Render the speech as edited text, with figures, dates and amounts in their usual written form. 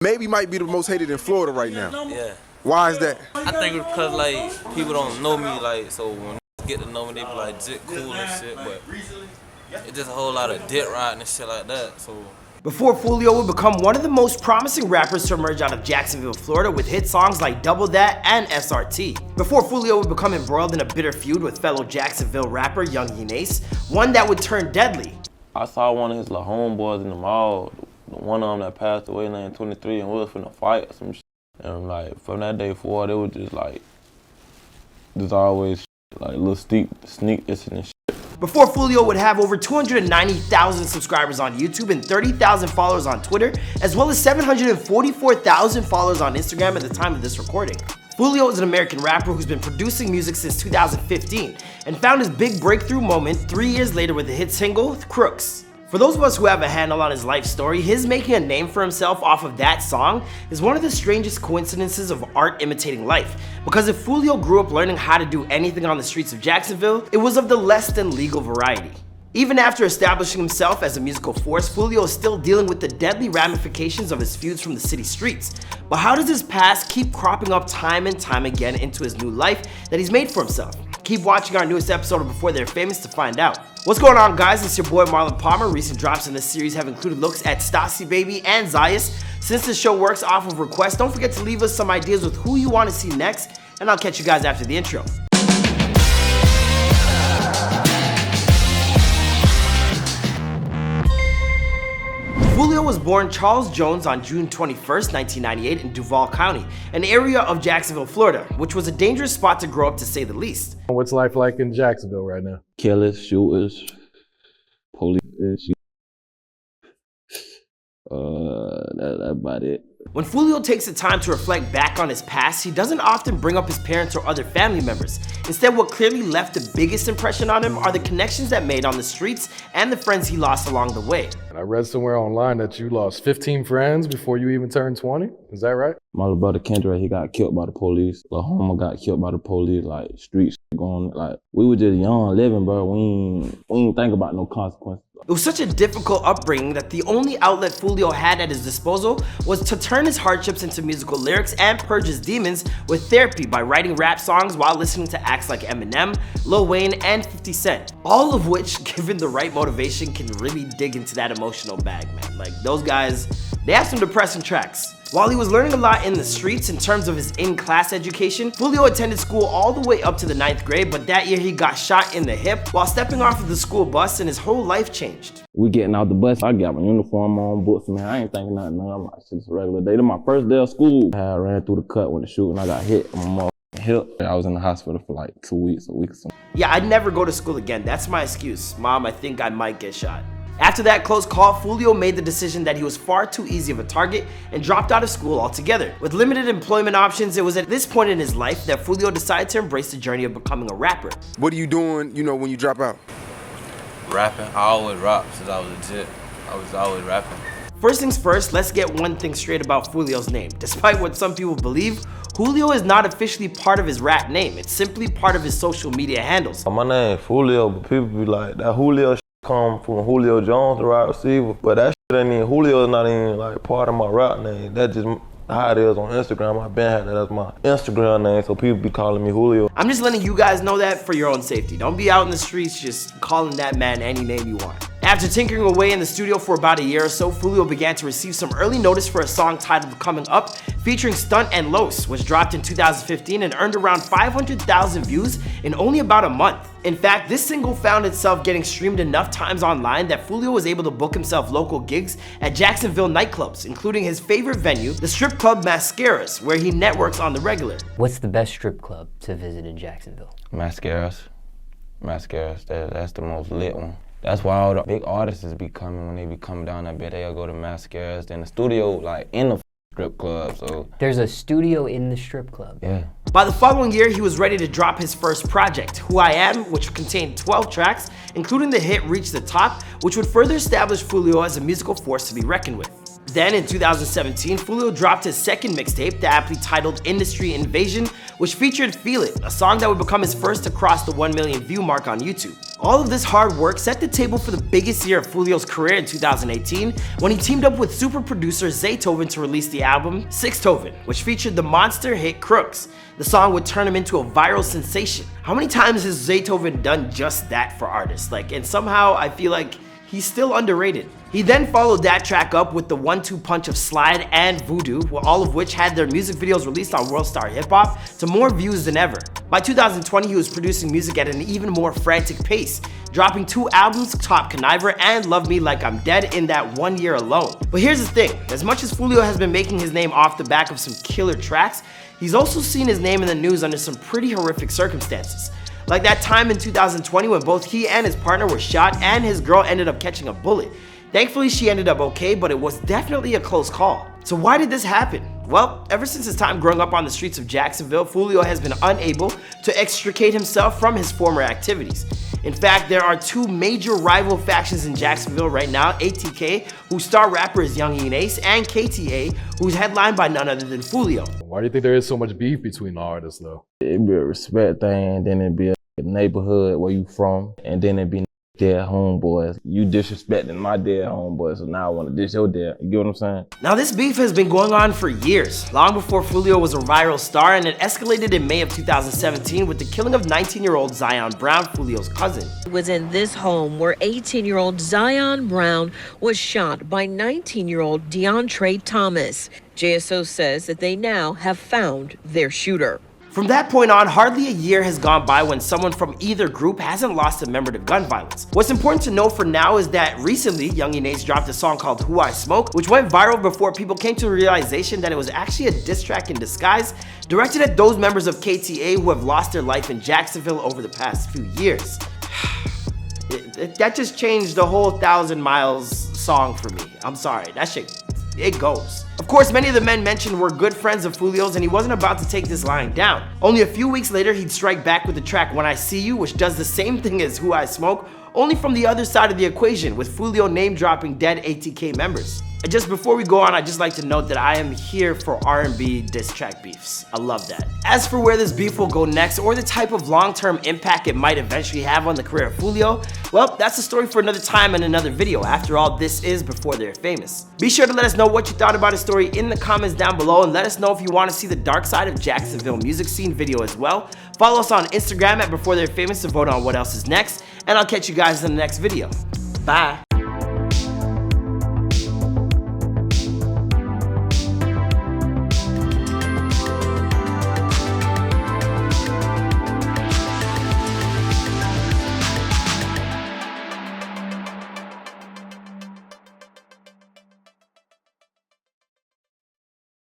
Maybe might be the most hated in Florida right now. Yeah. Why is that? I think it's because like people don't know me, like, so when get to know me, they be like Jit cool and shit, but it's just a whole lot of dick riding and shit like that. So before Julio would become one of the most promising rappers to emerge out of Jacksonville, Florida with hit songs like Double That and SRT. Before Julio would become embroiled in a bitter feud with fellow Jacksonville rapper Young Ace, one that would turn deadly. I saw one of his little homeboys in the mall, one of them that passed away named 23, and we was finna fight or some shit. And like from that day forward, it was just like, just always like little sneak this and shit. Before Julio would have over 290,000 subscribers on YouTube and 30,000 followers on Twitter, as well as 744,000 followers on Instagram at the time of this recording. Julio is an American rapper who's been producing music since 2015 and found his big breakthrough moment 3 years later with the hit single, Crooks. For those of us who have a handle on his life story, his making a name for himself off of that song is one of the strangest coincidences of art imitating life. Because if Julio grew up learning how to do anything on the streets of Jacksonville, it was of the less than legal variety. Even after establishing himself as a musical force, Julio is still dealing with the deadly ramifications of his feuds from the city streets. But how does his past keep cropping up time and time again into his new life that he's made for himself? Keep watching our newest episode of Before They're Famous to find out. What's going on, guys? It's your boy Marlon Palmer. Recent drops in this series have included looks at Stassi Baby and Zayas. Since the show works off of requests, don't forget to leave us some ideas with who you want to see next, and I'll catch you guys after the intro. Julio was born Charles Jones on June 21st, 1998 in Duval County, an area of Jacksonville, Florida, which was a dangerous spot to grow up to say the least. What's life like in Jacksonville right now? Killers, shooters, police, that's about it. When Julio takes the time to reflect back on his past, he doesn't often bring up his parents or other family members. Instead, what clearly left the biggest impression on him are the connections that made on the streets and the friends he lost along the way. And I read somewhere online that you lost 15 friends before you even turned 20. Is that right? My little brother Kendra, he got killed by the police. Little Homer got killed by the police, like streets going, like, we were just young living, bro. We ain't think about no consequences. It was such a difficult upbringing that the only outlet Julio had at his disposal was to turn his hardships into musical lyrics and purge his demons with therapy by writing rap songs while listening to acts like Eminem, Lil Wayne, and 50 Cent. All of which, given the right motivation, can really dig into that emotional bag, man. Like, those guys, they have some depressing tracks. While he was learning a lot in the streets in terms of his in-class education, Julio attended school all the way up to the 9th grade, but that year he got shot in the hip while stepping off of the school bus and his whole life changed. We getting out the bus, I got my uniform on, books, man. I ain't thinking nothing. I'm like, it's a regular day. Then my first day of school, I ran through the cut when the shooting. I got hit on my hip. I was in the hospital for like 2 weeks, a week or something. Yeah, I'd never go to school again. That's my excuse. Mom, I think I might get shot. After that close call, Julio made the decision that he was far too easy of a target and dropped out of school altogether. With limited employment options, it was at this point in his life that Julio decided to embrace the journey of becoming a rapper. What are you doing, when you drop out? rapping, I always rap since I was a Jit. I was always rapping. First things first, let's get one thing straight about Julio's name. Despite what some people believe, Julio is not officially part of his rap name. It's simply part of his social media handles. My name is Julio, but people be like, that Julio shit come from Julio Jones, the wide receiver. But that shit ain't even, Julio is not even like part of my rap name. That just how it is on Instagram. I've been had that as my Instagram name, so people be calling me Julio. I'm just letting you guys know that for your own safety. Don't be out in the streets just calling that man any name you want. After tinkering away in the studio for about a year or so, Julio began to receive some early notice for a song titled Coming Up, featuring Stunt and Los, which dropped in 2015 and earned around 500,000 views in only about a month. In fact, this single found itself getting streamed enough times online that Julio was able to book himself local gigs at Jacksonville nightclubs, including his favorite venue, the strip club Mascaras, where he networks on the regular. What's the best strip club to visit in Jacksonville? Mascaras, that's the most lit one. That's why all the big artists be coming. When they be coming down that bit, they'll go to Mascaras. Then the studio, like, in the strip club, so. There's a studio in the strip club? Yeah. By the following year, he was ready to drop his first project, Who I Am, which contained 12 tracks, including the hit Reach the Top, which would further establish Julio as a musical force to be reckoned with. Then in 2017, Foolio dropped his second mixtape, the aptly titled Industry Invasion, which featured Feel It, a song that would become his first to cross the 1 million view mark on YouTube. All of this hard work set the table for the biggest year of Foolio's career in 2018 when he teamed up with super producer Zaytoven to release the album Sixtoven, which featured the monster hit Crooks. The song would turn him into a viral sensation. How many times has Zaytoven done just that for artists? And somehow I feel like he's still underrated. He then followed that track up with the 1-2 punch of Slide and Voodoo, all of which had their music videos released on World Star Hip Hop to more views than ever. By 2020, he was producing music at an even more frantic pace, dropping 2 albums, Top Conniver and Love Me Like I'm Dead, in that 1 year alone. But here's the thing, as much as Foolio has been making his name off the back of some killer tracks, he's also seen his name in the news under some pretty horrific circumstances. Like that time in 2020 when both he and his partner were shot and his girl ended up catching a bullet. Thankfully, she ended up okay, but it was definitely a close call. So why did this happen? Well, ever since his time growing up on the streets of Jacksonville, Foolio has been unable to extricate himself from his former activities. In fact, there are 2 major rival factions in Jacksonville right now, ATK, whose star rapper is Young Ace, and KTA, who's headlined by none other than Foolio. Why do you think there is so much beef between the artists, though? It'd be a respect thing, then it'd be a neighborhood where you from, and then it'd be dead homeboys. You disrespecting my dead homeboy, so now I want to dish your dad. You get what I'm saying? Now this beef has been going on for years, long before Julio was a viral star, and it escalated in May of 2017 with the killing of 19-year-old Zion Brown, Julio's cousin. It was in this home where 18-year-old Zion Brown was shot by 19-year-old DeAndre Thomas. JSO says that they now have found their shooter. From that point on, hardly a year has gone by when someone from either group hasn't lost a member to gun violence. What's important to know for now is that recently, Young Ace dropped a song called Who I Smoke, which went viral before people came to the realization that it was actually a diss track in disguise, directed at those members of KTA who have lost their life in Jacksonville over the past few years. That just changed the whole 1,000 Miles song for me. I'm sorry, that shit, it goes. Of course, many of the men mentioned were good friends of Foolio's, and he wasn't about to take this line down. Only a few weeks later, he'd strike back with the track When I See You, which does the same thing as Who I Smoke, only from the other side of the equation, with Foolio name-dropping dead ATK members. And just before we go on, I'd just like to note that I am here for R&B diss track beefs. I love that. As for where this beef will go next, or the type of long-term impact it might eventually have on the career of Foolio, well, that's a story for another time and another video. After all, this is before they're famous. Be sure to let us know what you thought about his story in the comments down below, and let us know if you want to see the dark side of Jacksonville music scene video as well. Follow us on Instagram at Before They're Famous to vote on what else is next, and I'll catch you guys in the next video. Bye.